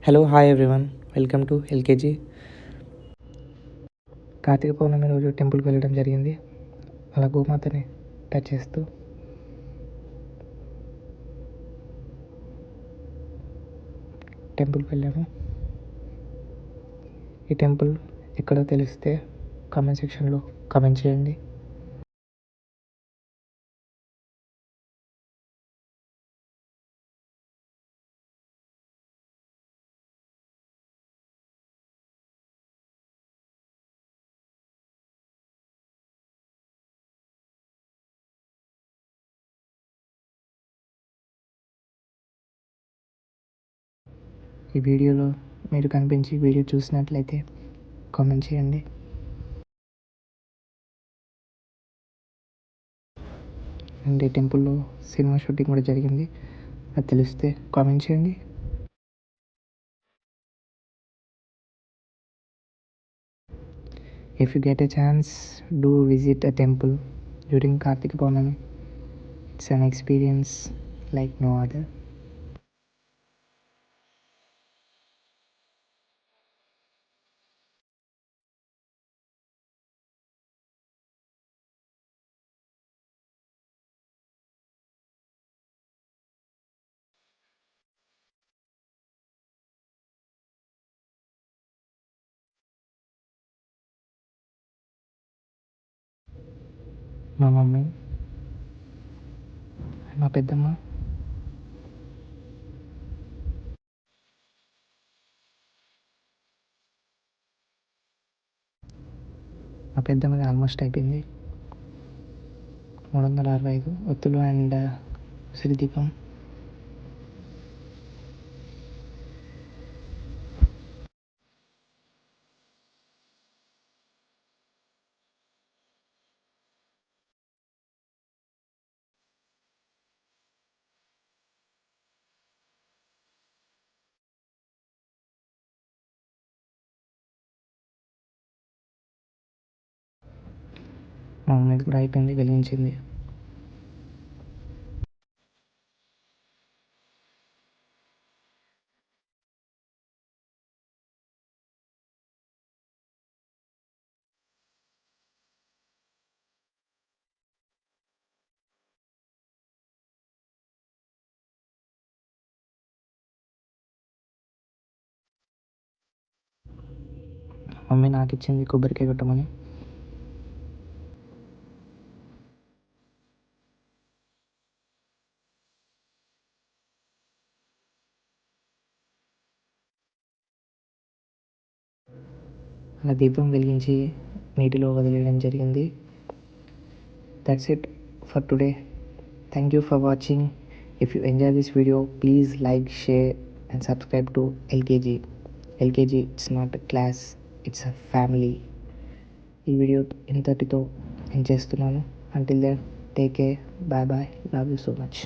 Hello hi everyone, welcome to LKG. Karthika Pournami రోజు టెంపుల్కి వెళ్ళడం జరిగింది. అలా గోమాతని టచ్ చేస్తూ టెంపుల్కి వెళ్ళాము. ఈ టెంపుల్ ఎక్కడో తెలిస్తే కామెంట్ సెక్షన్లో కామెంట్ చేయండి. ఈ వీడియోలో మీరు కనిపించి వీడియో చూసినట్లయితే కామెంట్ చేయండి. అండ్ ఈ టెంపుల్లో సినిమా షూటింగ్ కూడా జరిగింది, అది తెలిస్తే కామెంట్ చేయండి. If you get a chance, do visit a temple during Kartika Purnami. It's an experience like no other. మా మమ్మీ, మా పెద్దమ్మ, మా పెద్దమ్మది ఆల్మోస్ట్ అయిపోయింది. 365 ఒత్తులు అండ్ ఉసిరి దీపం. మా మమ్మీది కూడా అయిపోయింది, వెలిగించింది. మమ్మీ నాకు ఇచ్చింది కొబ్బరికాయ కొట్టమని. అలా దీపం వెలిగించి నీటిలో వదిలేయడం జరిగింది. That's it for today. Thank you for watching. If you enjoy this video, please like, share and subscribe to LKG. LKG, it's not a class, it's a family. ఈ వీడియో ఇంతటితో నేను చేస్తున్నాను. Until then, take care, bye bye, love you so much.